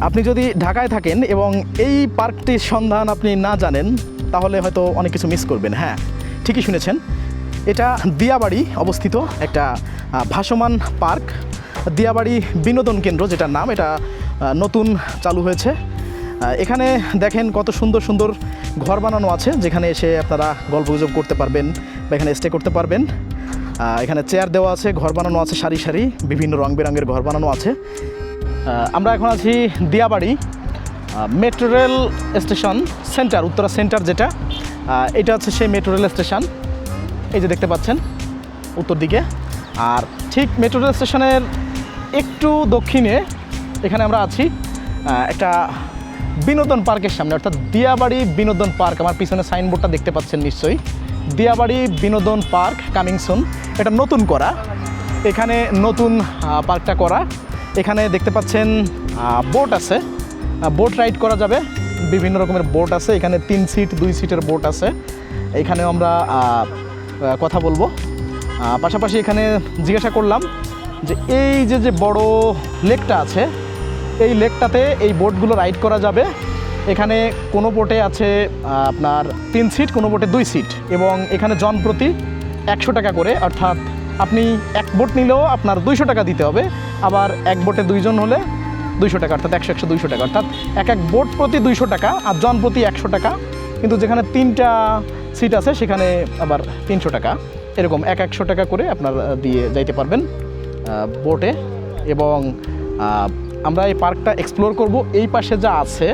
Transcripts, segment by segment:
আপনি যদি ঢাকায় থাকেন এবং এই পার্কটির সন্ধান আপনি না জানেন তাহলে হয়তো অনেক কিছু মিস করবেন। হ্যাঁ, ঠিকই শুনেছেন, এটা দিয়াবাড়ি অবস্থিত একটা ভাসমান পার্ক। দিয়াবাড়ি বিনোদন কেন্দ্র যেটার নাম, এটা নতুন চালু হয়েছে। এখানে দেখেন কত সুন্দর সুন্দর ঘর বানানো আছে, যেখানে এসে আপনারা গল্পগুজব করতে পারবেন বা এখানে স্টে করতে পারবেন। এখানে চেয়ার দেওয়া আছে, ঘর বানানো আছে সারি সারি, বিভিন্ন রং বেরঙের ঘর বানানো আছে। আমরা এখন আছি Diabari metro rail station centre, Uttara centre যেটা, এটা হচ্ছে সেই মেট্রো রেল স্টেশন। এই যে দেখতে পাচ্ছেন উত্তর দিকে। আর ঠিক মেট্রো রেল স্টেশনের একটু দক্ষিণে এখানে আমরা আছি একটা বিনোদন পার্কের সামনে, অর্থাৎ দিয়াবাড়ি বিনোদন পার্ক। আমার পিছনে সাইনবোর্ডটা দেখতে পাচ্ছেন নিশ্চয়ই, দিয়াবাড়ি বিনোদন পার্ক কামিং সুন। এটা নতুন করা, এখানে নতুন পার্কটা করা। এখানে দেখতে পাচ্ছেন বোট আছে, বোট রাইড করা যাবে, বিভিন্ন রকমের বোট আছে। এখানে 3 সিট 2 সিটের বোট আছে। এখানেও আমরা কথা বলবো। পাশাপাশি এখানে জিজ্ঞাসা করলাম যে এই যে বড় লেকটা আছে, এই লেকটাতে এই বোটগুলো রাইড করা যাবে। এখানে কোনো বোটে আছে আপনার 3 সিট, কোনো বোটে 2 সিট, এবং এখানে জনপ্রতি 100 টাকা করে, অর্থাৎ আপনি এক বোট নিলেও আপনার 200 টাকা দিতে হবে। আবার এক বোটে 2 জন হলে 200 টাকা, অর্থাৎ 100-200 টাকা, অর্থাৎ এক বোট প্রতি 200 টাকা আর জন প্রতি 100 টাকা। কিন্তু যেখানে 3টা সিট আছে সেখানে আবার 300 টাকা, এরকম 100 টাকা করে আপনার দিয়ে যাইতে পারবেন বোটে। এবং আমরা এই পার্কটা এক্সপ্লোর করব। এই পাশে যা আছে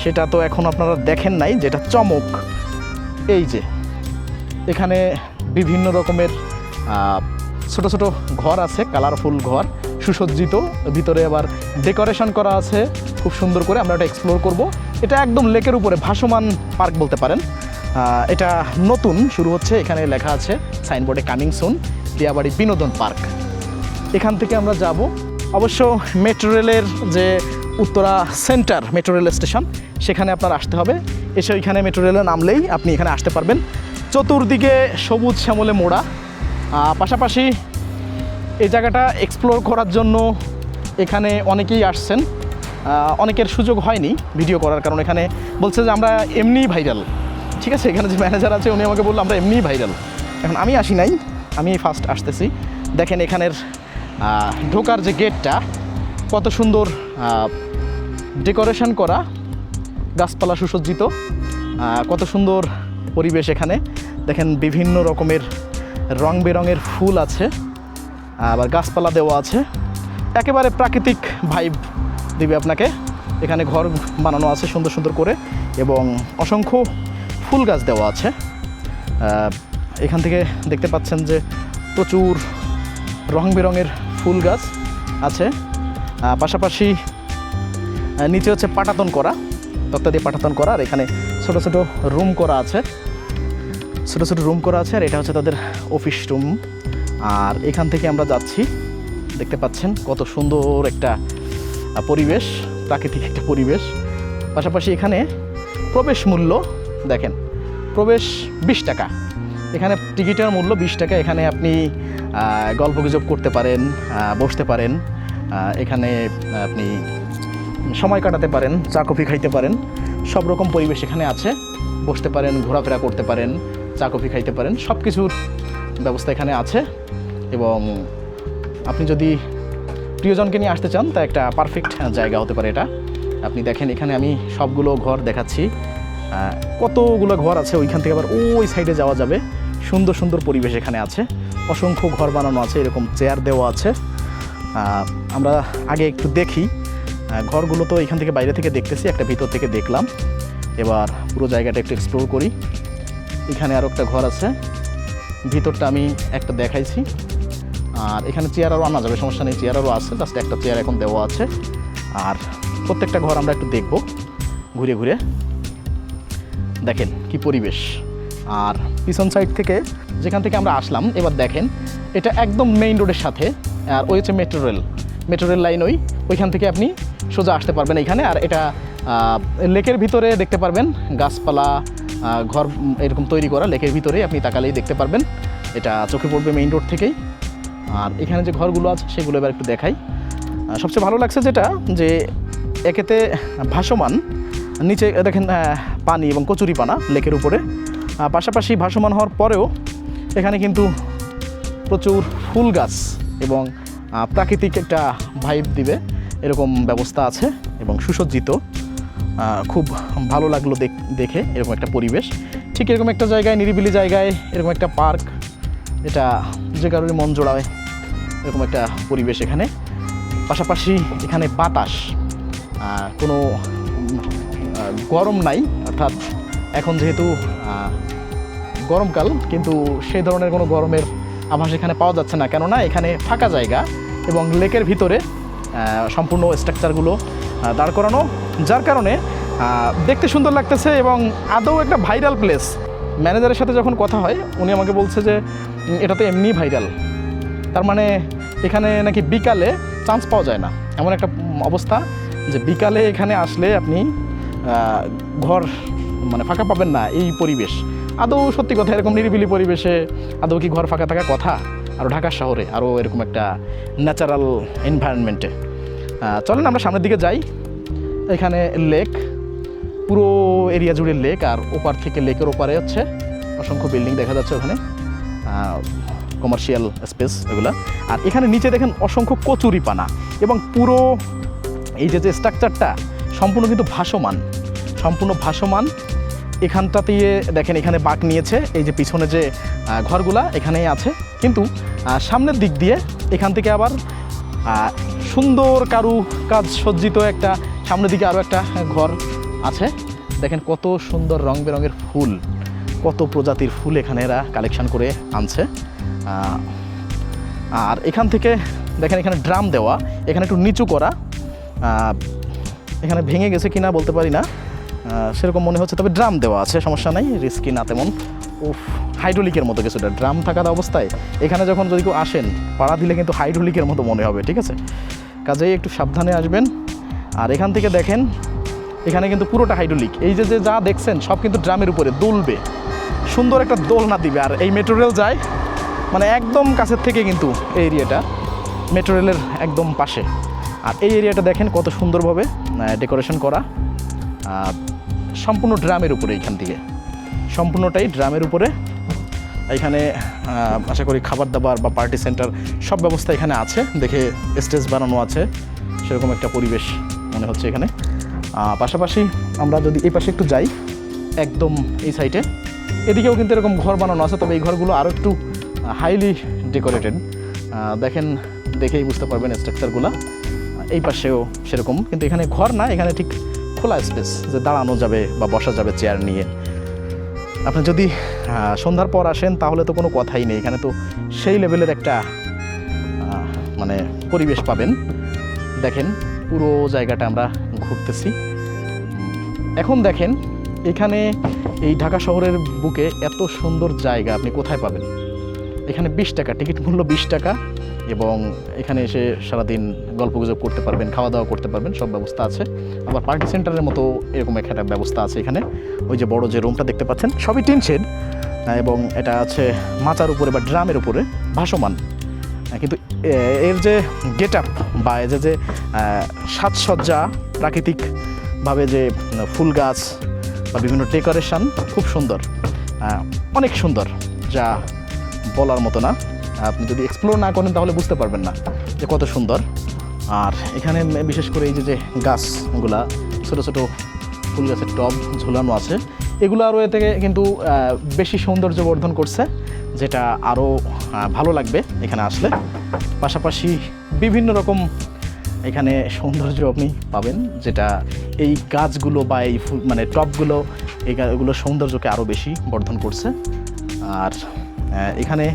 সেটা তো এখন আপনারা দেখেন নাই, যেটা চমক, এই যে এখানে বিভিন্ন রকমের ছোট ছোট ঘর আছে, কালারফুল ঘর, সুসজ্জিত, ভিতরে আবার ডেকোরেশন করা আছে খুব সুন্দর করে। আমরা এটা এক্সপ্লোর করব। এটা একদম লেকের উপরে ভাসমান পার্ক বলতে পারেন। এটা নতুন শুরু হচ্ছে। এখানে লেখা আছে সাইনবোর্ডে কামিং সুন দিয়াবাড়ি বিনোদন পার্ক। এখান থেকে আমরা যাব অবশ্য মেট্রো রেলের যে Uttara centre metro rail station, সেখানে আপনার আসতে হবে। এসে ওইখানে মেট্রো রেলে নামলেই আপনি এখানে আসতে পারবেন। চতুর্দিকে সবুজ শ্যামলে মোড়া। পাশাপাশি এই জায়গাটা এক্সপ্লোর করার জন্য এখানে অনেকেই আসছেন। অনেকের সুযোগ হয়নি ভিডিও করার, কারণ এখানে বলছে যে আমরা এমনিই ভাইরাল। ঠিক আছে, এখানে যে ম্যানেজার আছে উনি আমাকে বললো আমরা এমনিই ভাইরাল। এখন আমি আসি নাই, আমি ফার্স্ট আসতেছি। দেখেন এখানের ঢোকার যে গেটটা কত সুন্দর ডেকোরেশন করা, গাছপালা সুসজ্জিত, কত সুন্দর পরিবেশ এখানে। দেখেন বিভিন্ন রকমের রং বেরঙের ফুল আছে, আবার গাছপালা দেওয়া আছে, একেবারে প্রাকৃতিক ভাইব দিবে আপনাকে। এখানে ঘর বানানো আছে সুন্দর সুন্দর করে এবং অসংখ্য ফুল গাছ দেওয়া আছে। এখান থেকে দেখতে পাচ্ছেন যে প্রচুর রং বেরঙের ফুল গাছ আছে। পাশাপাশি নিচে হচ্ছে পাটাতন করা, তক্তা দিয়ে পাটাতন করা, আর এখানে ছোট ছোট রুম করা আছে, ছোট ছোট রুম করা আছে। আর এটা হচ্ছে তাদের অফিস রুম। আর এখান থেকে আমরা যাচ্ছি, দেখতে পাচ্ছেন কত সুন্দর একটা পরিবেশ, প্রাকৃতিক একটা পরিবেশ। পাশাপাশি এখানে প্রবেশ মূল্য দেখেন, প্রবেশ 20 টাকা। এখানে টিকিটের মূল্য 20 টাকা। এখানে আপনি গল্পগুজব করতে পারেন, বসতে পারেন, এখানে আপনি সময় কাটাতে পারেন, চা কফি খাইতে পারেন, সব রকম পরিবেশ এখানে আছে। বসতে পারেন, ঘোরাফেরা করতে পারেন, চা কফি খাইতে পারেন, সব কিছুর ব্যবস্থা এখানে আছে। এবং আপনি যদি প্রিয়জনকে নিয়ে আসতে চান তা একটা পারফেক্ট জায়গা হতে পারে এটা। আপনি দেখেন এখানে আমি সবগুলো ঘর দেখাচ্ছি, কতগুলো ঘর আছে। ওইখান থেকে আবার ওই সাইডে যাওয়া যাবে। সুন্দর সুন্দর পরিবেশ এখানে আছে, অসংখ্য ঘর বানানো আছে, এরকম চেয়ার দেওয়া আছে। আমরা আগে একটু দেখি ঘরগুলো, তো এখান থেকে বাইরে থেকে দেখতেছি, একটা ভিতর থেকে দেখলাম। এবার পুরো জায়গাটা একটু এক্সপ্লোর করি। এখানে আরও একটা ঘর আছে, ভিতরটা আমি একটা দেখাইছি। আর এখানে চেয়ার আরও আনা যাবে, সমস্যা নেই, চেয়ার আরও আছে, জাস্ট একটা চেয়ার এখন দেওয়া আছে। আর প্রত্যেকটা ঘর আমরা একটু দেখব ঘুরে ঘুরে। দেখেন কি পরিবেশ। আর পিছন সাইড থেকে যেখান থেকে আমরা আসলাম, এবার দেখেন এটা একদম মেইন রোডের সাথে। আর ওই হচ্ছে মেট্রো রেল লাইন, ওইখান থেকে আপনি সোজা আসতে পারবেন এইখানে। আর এটা লেকের ভিতরে দেখতে পারবেন, গাছপালা, ঘর এরকম তৈরি করা লেকের ভিতরে, আপনি তাকালেই দেখতে পারবেন। এটা চোখে পড়বে মেইন রোড থেকেই। আর এখানে যে ঘরগুলো আছে সেগুলো এবার একটু দেখাই। সবচেয়ে ভালো লাগছে যেটা, যে একেতে ভাসমান, নিচে দেখেন পানি এবং কচুরিপানা লেকের উপরে, পাশাপাশি ভাসমান হওয়ার পরেও এখানে কিন্তু প্রচুর ফুল গাছ এবং প্রাকৃতিক একটা ভাইব দিবে এরকম ব্যবস্থা আছে এবং সুসজ্জিত। খুব ভালো লাগলো দেখে এরকম একটা পরিবেশ। ঠিক এরকম একটা জায়গায়, নিরিবিলি জায়গায় এরকম একটা পার্ক, এটা যে কারোরই মন জোড়ায় এরকম একটা পরিবেশ এখানে। পাশাপাশি এখানে বাতাস, কোনো গরম নাই, অর্থাৎ এখন যেহেতু গরমকাল কিন্তু সেই ধরনের কোনো গরমের আভাস এখানে পাওয়া যাচ্ছে না, কেননা এখানে ফাঁকা জায়গা এবং লেকের ভিতরে সম্পূর্ণ স্ট্রাকচারগুলো দাঁড় করানো, যার কারণে দেখতে সুন্দর লাগতেছে এবং আদৌ একটা ভাইরাল প্লেস। ম্যানেজারের সাথে যখন কথা হয় উনি আমাকে বলছে যে এটা তো এমনি ভাইরাল, তার মানে এখানে নাকি বিকালে চান্স পাওয়া যায় না, এমন একটা অবস্থা যে বিকালে এখানে আসলে আপনি ঘর মানে ফাঁকা পাবেন না। এই পরিবেশ আদৌ সত্যি কথা, এরকম নিরিবিলি পরিবেশে আদৌ কি ঘর ফাঁকা থাকার কথা, আরও ঢাকা শহরে আরও এরকম একটা ন্যাচারাল এনভায়রনমেন্টে। চলেন আমরা সামনের দিকে যাই। এখানে লেক, পুরো এরিয়া জুড়ে লেক, আর ওপার থেকে লেকের ওপারে হচ্ছে অসংখ্য বিল্ডিং দেখা যাচ্ছে ওখানে, কমার্শিয়াল স্পেস এগুলা। আর এখানে নিচে দেখেন অসংখ্য কচুরিপানা এবং পুরো এই যে স্ট্রাকচারটা সম্পূর্ণ কিন্তু ভাসমান, সম্পূর্ণ ভাসমান। এখানটাতে দেখেন এখানে বাঁক নিয়েছে, এই যে পিছনে যে ঘরগুলা এখানেই আছে, কিন্তু সামনের দিক দিয়ে এখান থেকে আবার সুন্দর কারু কাজ সজ্জিত একটা সামনের দিকে আরও একটা ঘর আছে। দেখেন কত সুন্দর রং বেরঙের ফুল, কত প্রজাতির ফুল এখানে এরা কালেকশন করে আনছে। আর এখান থেকে দেখেন এখানে ড্রাম দেওয়া, এখানে একটু নিচু করা, এখানে ভেঙে গেছে কিনা বলতে পারি না, সেরকম মনে হচ্ছে, তবে ড্রাম দেওয়া আছে, সমস্যা নাই, রিস্কি না তেমন। হাইড্রোলিকের মতো কিছুটা ড্রাম থাকার অবস্থায় এখানে যখন যদি কেউ আসেন পাড়া দিলে কিন্তু হাইড্রোলিকের মতো মনে হবে, ঠিক আছে, কাজেই একটু সাবধানে আসবেন। আর এখান থেকে দেখেন এখানে কিন্তু পুরোটা হাইড্রোলিক, এই যে যা দেখছেন সব কিন্তু ড্রামের উপরে দুলবে, সুন্দর একটা দোলনা দিবে। আর এই মেট্রো রেল যায় মানে একদম কাছের থেকে কিন্তু এই এরিয়াটা মেট্রো রেলের একদম পাশে। আর এই এরিয়াটা দেখেন কত সুন্দরভাবে ডেকোরেশন করা, সম্পূর্ণ ড্রামের উপরে, এইখান থেকে সম্পূর্ণটাই ড্রামের উপরে। এখানে আশা করি খাবার দাবার বা পার্টি সেন্টার সব ব্যবস্থা এখানে আছে, দেখে স্টেজ বানানো আছে, সেরকম একটা পরিবেশ মনে হচ্ছে এখানে। পাশাপাশি আমরা যদি এই পাশে একটু যাই, একদম এই সাইডে এদিকেও কিন্তু এরকম ঘর বানানো আছে, তবে এই ঘরগুলো আরও একটু হাইলি ডেকোরেটেড, দেখেন দেখেই বুঝতে পারবেন স্ট্রাকচারগুলো। এই পাশেও সেরকম, কিন্তু এখানে ঘর না, এখানে ঠিক খোলা স্পেস যে দাঁড়ানো যাবে বা বসা যাবে চেয়ার নিয়ে। আপনি যদি সন্ধ্যার পর আসেন তাহলে তো কোনো কথাই নেই, এখানে তো সেই লেভেলের একটা মানে পরিবেশ পাবেন। দেখেন পুরো জায়গাটা আমরা ঘুরতেছি। এখন দেখেন এখানে এই ঢাকা শহরের বুকে এত সুন্দর জায়গা আপনি কোথায় পাবেন? এখানে 20 টাকা টিকিট মূল্য, 20 টাকা, এবং এখানে এসে সারাদিন গল্পগুজব করতে পারবেন, খাওয়া দাওয়া করতে পারবেন, সব ব্যবস্থা আছে। আবার পার্টি সেন্টারের মতো এরকম একটা ব্যবস্থা আছে এখানে। ওই যে বড় যে রুমটা দেখতে পাচ্ছেন সবই টিন শেড, এবং এটা আছে মাচার উপরে বা ড্রামের উপরে ভাসমান, কিন্তু এর যে গেট আপ বা এর যে সাজসজ্জা, প্রাকৃতিকভাবে যে ফুল গাছ বা বিভিন্ন ডেকোরেশন খুব সুন্দর, অনেক সুন্দর, যা বলার মতো না। আপনি যদি এক্সপ্লোর না করেন তাহলে বুঝতে পারবেন না যে কত সুন্দর। আর এখানে বিশেষ করে এই যে গাছগুলা, ছোটো ছোটো ফুল গাছের টব ঝুলানো আছে, এগুলো আরও এ থেকে কিন্তু বেশি সৌন্দর্য বর্ধন করছে, যেটা আরও ভালো লাগবে এখানে আসলে। পাশাপাশি বিভিন্ন রকম এখানে সৌন্দর্য আপনি পাবেন, যেটা এই গাছগুলো বা এই ফুল মানে টবগুলো এগুলো সৌন্দর্যকে আরও বেশি বর্ধন করছে। আর এখানে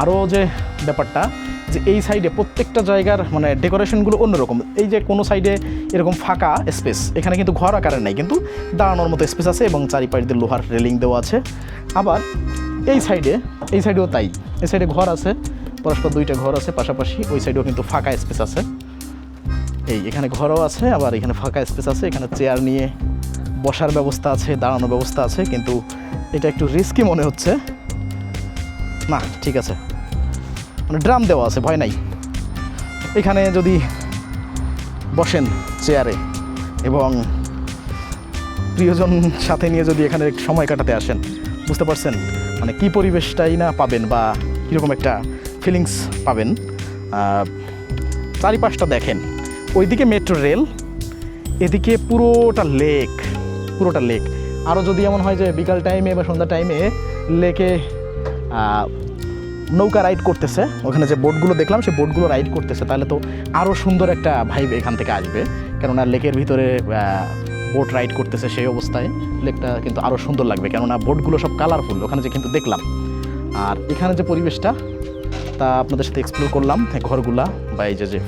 আরও যে ব্যাপারটা, যে এই সাইডে প্রত্যেকটা জায়গার মানে ডেকোরেশনগুলো অন্যরকম। এই যে কোনো সাইডে এরকম ফাঁকা স্পেস, এখানে কিন্তু ঘর আকারের নাই, কিন্তু দাঁড়ানোর মতো স্পেস আছে এবং চারিপাশ দিয়ে লোহার রেলিং দেওয়া আছে। আবার এই সাইডেও তাই, এই সাইডে ঘর আছে, পরস্পর 2টা ঘর আছে পাশাপাশি, ওই সাইডেও কিন্তু ফাঁকা স্পেস আছে। এখানে ঘরও আছে, আবার এখানে ফাঁকা স্পেস আছে, এখানে চেয়ার নিয়ে বসার ব্যবস্থা আছে, দাঁড়ানোর ব্যবস্থা আছে, কিন্তু এটা একটু রিস্কি মনে হচ্ছে না। ঠিক আছে, মানে ড্রাম দেওয়া আছে, ভয় নাই। এখানে যদি বসেন চেয়ারে এবং প্রিয়জন সাথে নিয়ে যদি এখানে সময় কাটাতে আসেন, বুঝতে পারছেন মানে কী পরিবেশটাই না পাবেন বা কীরকম একটা ফিলিংস পাবেন। চারিপাশটা দেখেন, ওইদিকে মেট্রো রেল, এদিকে পুরোটা লেক। আরও যদি এমন হয় যে বিকাল টাইমে বা সন্ধ্যা টাইমে লেকে নৌকা রাইড করতেছে, ওখানে যে বোটগুলো দেখলাম সেই বোটগুলো রাইড করতেছে, তাহলে তো আরও সুন্দর একটা ভাইব এখান থেকে আসবে। কেননা লেকের ভিতরে বোট রাইড করতেছে, সেই অবস্থায় লেকটা কিন্তু আরও সুন্দর লাগবে, কেননা বোটগুলো সব কালারফুল ওখানে যে কিন্তু দেখলাম। আর এখানে যে পরিবেশটা তা আপনাদের সাথে এক্সপ্লোর করলাম, ঘরগুলা বা এই যে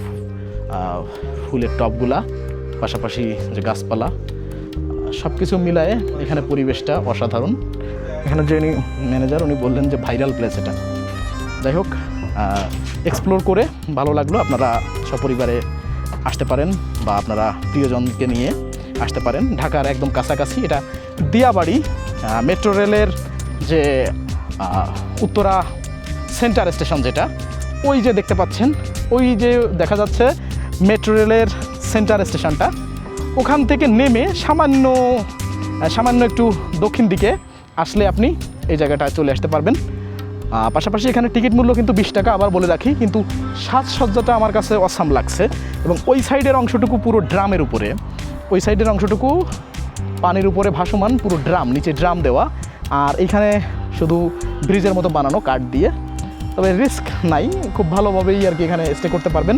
ফুলের টবগুলা, পাশাপাশি যে গাছপালা, সব কিছু মিলায়ে এখানে পরিবেশটা অসাধারণ। এখানে যে ম্যানেজার উনি বললেন যে ভাইরাল প্লেস এটা। যাই হোক, এক্সপ্লোর করে ভালো লাগলো। আপনারা সপরিবারে আসতে পারেন বা আপনারা প্রিয়জনকে নিয়ে আসতে পারেন। ঢাকার একদম কাছাকাছি, এটা দিয়াবাড়ি মেট্রো রেলের যে উত্তরা সেন্টার স্টেশন, যেটা ওই যে দেখতে পাচ্ছেন, ওই যে দেখা যাচ্ছে মেট্রো রেলের সেন্টার স্টেশনটা, ওখান থেকে নেমে সামান্য একটু দক্ষিণ দিকে আসলে আপনি এই জায়গাটা চলে আসতে পারবেন। পাশাপাশি এখানে টিকিট মূল্য কিন্তু 20 টাকা, আবার বলে রাখি। কিন্তু সাজসজ্জাটা আমার কাছে অসাম লাগছে। এবং ওই সাইডের অংশটুকু পুরো ড্রামের উপরে, ওই সাইডের অংশটুকু পানির উপরে ভাসমান, পুরো ড্রাম, নিচে ড্রাম দেওয়া। আর এইখানে শুধু ব্রিজের মতো বানানো কাঠ দিয়ে, তবে রিস্ক নাই, খুব ভালোভাবেই আর কি এখানে স্টে করতে পারবেন।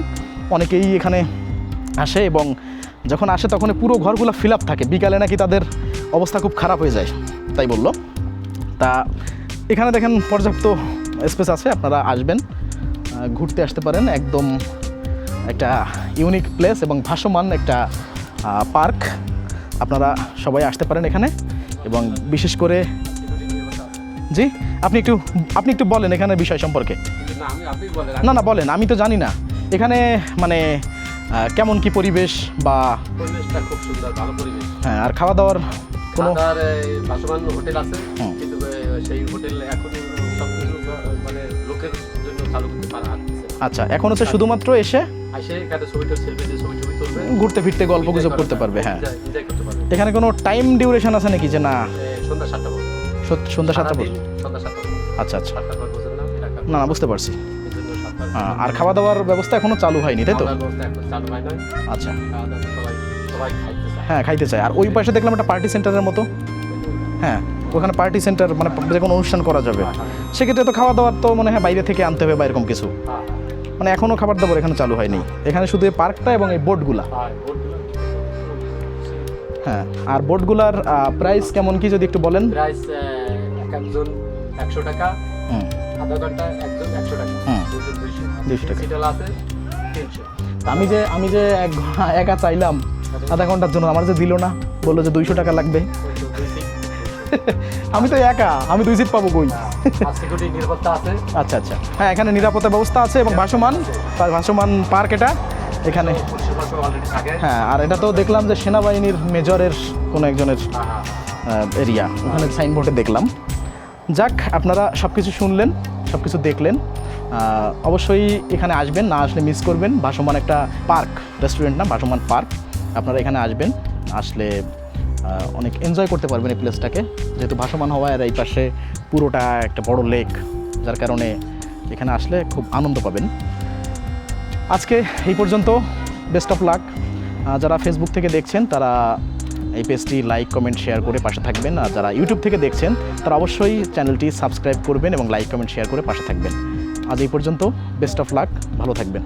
অনেকেই এখানে আসে এবং যখন আসে তখন পুরো ঘরগুলো ফিল আপ থাকে, বিকালে নাকি তাদের অবস্থা খুব খারাপ হয়ে যায়, তাই বললো। তা এখানে দেখেন পর্যাপ্ত স্পেস আছে, আপনারা আসবেন, ঘুরতে আসতে পারেন। একদম একটা ইউনিক প্লেস এবং ভাসমান একটা পার্ক, আপনারা সবাই আসতে পারেন এখানে। এবং বিশেষ করে জি আপনি একটু বলেন এখানে বিষয় সম্পর্কে। না বলেন, আমি তো জানি না এখানে মানে কেমন কি পরিবেশ বা পরিবেশটা খুব সুন্দর, ভালো পরিবেশ। হ্যাঁ, আর খাওয়া দাওয়ার কোনো ভাসমান হোটেল আছে, কিন্তু সেই হোটেল এখন সবকিছু মানে লোকের জন্য চালু করতে পারা হচ্ছে। আচ্ছা, এখন হচ্ছে শুধুমাত্র এসে এখানে ছবি তুলবে, ঘুরতে ফিরতে গল্প গুজব করতে পারবে। হ্যাঁ, এনজয় করতে পারবে। এখানে কোনো টাইম ডিউরেশন আছে নাকি যে না সন্ধ্যা 7টা পর্যন্ত? সন্ধ্যা 7টা পর্যন্ত। সন্ধ্যা 7টা পর্যন্ত। আচ্ছা, 7টা পর বুঝেন না? না বুঝতে পারছি। এজন্য 7টা। আর খাওয়া দাওয়ার ব্যবস্থা এখনো চালু হয়নি, তাই তো? ব্যবস্থা এখন চালু হয় না। আচ্ছা, খাওয়া দাওয়া সবাই খাইতে চায়। হ্যাঁ খাইতে চায়। আর ওই পাশে দেখলাম একটা পার্টি সেন্টারের মতো, হ্যাঁ ওখানে পার্টি সেন্টার, মানে যে কোনো অনুষ্ঠান করা যাবে। সেক্ষেত্রে তো খাওয়া দাওয়ার তো মনে হয় বাইরে থেকে আনতে হবে বা এরকম কিছু, মানে এখনও খাবার দাবার এখানে চালু হয়নি। এখানে শুধু এই পার্কটা এবং এই বোটগুলা। হ্যাঁ, আর বোটগুলার প্রাইস কেমন কি যদি একটু বলেন। প্রাইস একজন 100 টাকা, আধা ঘন্টা একজন 100 টাকা, 200 টাকা। সিটাল আছে 300। আমি যে একা চাইলাম আধা ঘন্টার জন্য, আমার যে দিল না, বললো যে 200 টাকা লাগবে। আমি তো একা, আমি 2 সিট পাবো কই? সিকিউরিটি নিরাপত্তা আছে। আচ্ছা, হ্যাঁ এখানে নিরাপত্তা ব্যবস্থা আছে এবং ভাসমান পার্ক এটা এখানে। হ্যাঁ, আর এটা তো দেখলাম যে সেনাবাহিনীর মেজরের কোনো একজনের এরিয়া, ওখানে সাইনবোর্ডে দেখলাম। যাক, আপনারা সব কিছু শুনলেন, সব কিছু দেখলেন, অবশ্যই এখানে আসবেন, না আসলে মিস করবেন। ভাসমান একটা পার্ক, রেস্টুরেন্ট না, ভাসমান পার্ক। আপনারা এখানে আসবেন, আসলে অনেক এনজয় করতে পারবেন এই প্লেসটাকে, যেহেতু ভাসমান হওয়ায়। আর এই পাশে পুরোটা একটা বড় লেক, যার কারণে এখানে আসলে খুব আনন্দ পাবেন। আজকে এই পর্যন্ত, বেস্ট অফ লাক। যারা ফেসবুক থেকে দেখছেন তারা এই পেজটি লাইক, কমেন্ট, শেয়ার করে পাশে থাকবেন। আর যারা ইউটিউব থেকে দেখছেন তারা অবশ্যই চ্যানেলটি সাবস্ক্রাইব করবেন এবং লাইক, কমেন্ট, শেয়ার করে পাশে থাকবেন। আজ এই পর্যন্ত, বেস্ট অফ লাক, ভালো থাকবেন।